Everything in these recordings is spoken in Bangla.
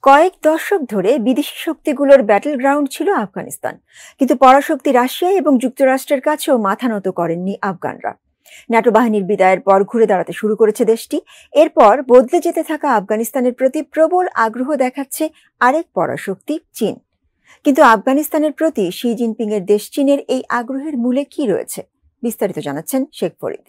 কয়েক দশক ধরে বিদেশি শক্তিগুলোর ব্যাটল গ্রাউন্ড ছিল আফগানিস্তান, কিন্তু পরাশক্তি রাশিয়া এবং যুক্তরাষ্ট্রের কাছেও মাথা নত করেননি আফগানরা। ন্যাটো বাহিনীর বিদায়ের পর ঘুরে দাঁড়াতে শুরু করেছে দেশটি। এরপর বদলে যেতে থাকা আফগানিস্তানের প্রতি প্রবল আগ্রহ দেখাচ্ছে আরেক পরাশক্তি চীন। কিন্তু আফগানিস্তানের প্রতি শি জিনপিং এর দেশ চীনের এই আগ্রহের মূলে কি রয়েছে, বিস্তারিত জানাচ্ছেন শেখ ফরিদ।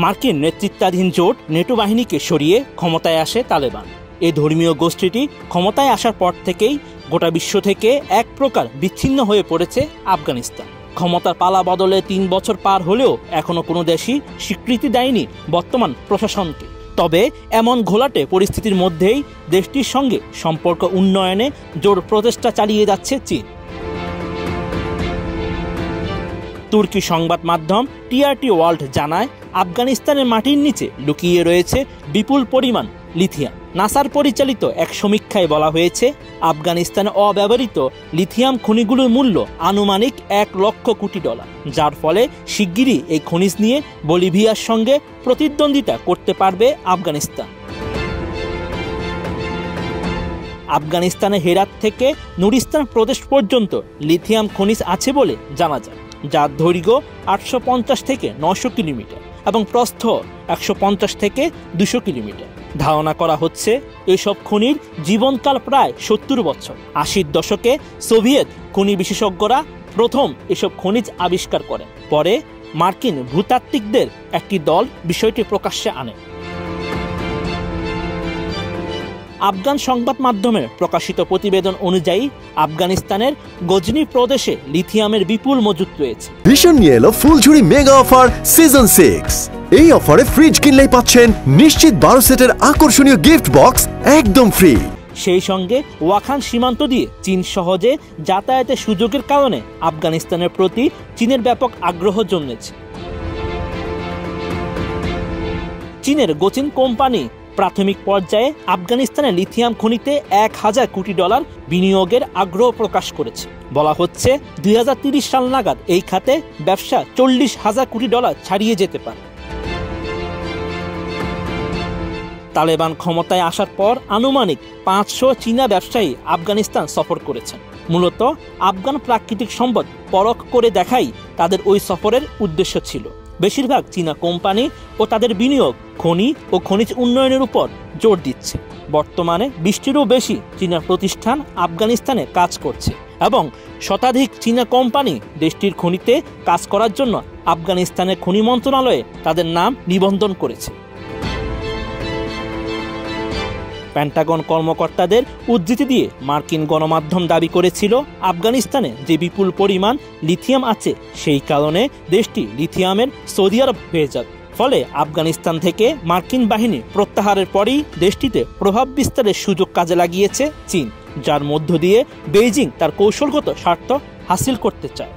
মার্কিন নেতৃত্বাধীন জোট নেটো বাহিনীকে সরিয়ে ক্ষমতায় আসে তালেবান। এই ধর্মীয় গোষ্ঠীটি ক্ষমতায় আসার পর থেকেই গোটা বিশ্ব থেকে এক প্রকার বিচ্ছিন্ন হয়ে পড়েছে আফগানিস্তান। ক্ষমতার পালা বদলে ৩ বছর পার হলেও এখনো কোনো দেশই স্বীকৃতি দেয়নি বর্তমান প্রশাসনকে। তবে এমন ঘোলাটে পরিস্থিতির মধ্যেই দেশটির সঙ্গে সম্পর্ক উন্নয়নে জোর প্রচেষ্টা চালিয়ে যাচ্ছে চীন। তুর্কি সংবাদ মাধ্যম টিআরটি ওয়ার্ল্ড জানায়, আফগানিস্তানের মাটির নিচে লুকিয়ে রয়েছে বিপুল পরিমাণ লিথিয়াম। নাসার পরিচালিত এক সমীক্ষায় বলা হয়েছে, আফগানিস্তানে অব্যবহৃত লিথিয়াম খনিগুলোর মূল্য আনুমানিক $1 লক্ষ কোটি, যার ফলে শিগগিরই এই খনিজ নিয়ে বলিভিয়ার সঙ্গে প্রতিদ্বন্দ্বিতা করতে পারবে আফগানিস্তান। আফগানিস্তানের হেরাত থেকে নুরিস্তান প্রদেশ পর্যন্ত লিথিয়াম খনিজ আছে বলে জানা যায়, যার দৈর্ঘ্য 850 থেকে 900 কিলোমিটার এবং প্রস্থ 150 থেকে 200 কিলোমিটার। ধারণা করা হচ্ছে এসব খনির জীবনকাল প্রায় 70 বছর। 80-র দশকে সোভিয়েত খনি বিশেষজ্ঞরা প্রথম এসব খনিজ আবিষ্কার করেন। পরে মার্কিন ভূতাত্ত্বিকদের একটি দল বিষয়টি প্রকাশ্যে আনে। আফগান সংবাদ মাধ্যমের প্রকাশিত প্রতিবেদন অনুযায়ী আফগানিস্তানের গজনি প্রদেশে লিথিয়ামের বিপুল মজুত রয়েছে। ভীষণ নিয়ে এলো ফুলঝুরি মেগা অফার সিজন 6। এই অফারে ফ্রিজ কিনলেই পাচ্ছেন নিশ্চিত 12 সেটের আকর্ষণীয় গিফট বক্স একদম ফ্রি। সেই সঙ্গে ওয়াখান সীমান্ত দিয়ে চীন সহজে যাতায়াতের সুযোগের কারণে আফগানিস্তানের প্রতি চীনের ব্যাপক আগ্রহ জন্মেছে। চীনের গোচিন কোম্পানি প্রাথমিক পর্যায়ে আফগানিস্তানের লিথিয়াম খনিতে $1000 কোটি বিনিয়োগের আগ্রহ প্রকাশ করেছে। বলা হচ্ছে 2030 সাল নাগাদ এই খাতে ব্যবসা $40,000 কোটি ছাড়িয়ে যেতে পারে। তালেবান ক্ষমতায় আসার পর আনুমানিক 500 চীনা ব্যবসায়ী আফগানিস্তান সফর করেছেন। মূলত আফগান প্রাকৃতিক সম্পদ পরখ করে দেখাই তাদের ওই সফরের উদ্দেশ্য ছিল। বেশিরভাগ চীনা কোম্পানি ও তাদের বিনিয়োগ খনি ও খনিজ উন্নয়নের উপর জোর দিচ্ছে। বর্তমানে 20টিরও বেশি চীনা প্রতিষ্ঠান আফগানিস্তানে কাজ করছে এবং শতাধিক চীনা কোম্পানি দেশটির খনিতে কাজ করার জন্য আফগানিস্তানের খনি মন্ত্রণালয়ে তাদের নাম নিবন্ধন করেছে। পেন্টাগন কর্মকর্তাদের উদ্ধৃতি দিয়ে মার্কিন গণমাধ্যম দাবি করেছিল, আফগানিস্তানে যে বিপুল পরিমাণ লিথিয়াম আছে সেই কারণে দেশটি লিথিয়ামের সৌদি আরব হয়ে যাবে। ফলে আফগানিস্তান থেকে মার্কিন বাহিনী প্রত্যাহারের পরেই দেশটিতে প্রভাব বিস্তারের সুযোগ কাজে লাগিয়েছে চীন, যার মধ্য দিয়ে বেইজিং তার কৌশলগত স্বার্থ হাসিল করতে চায়।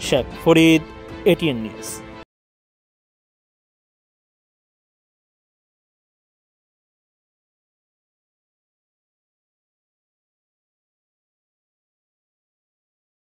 Sheikh Farid, ATN news.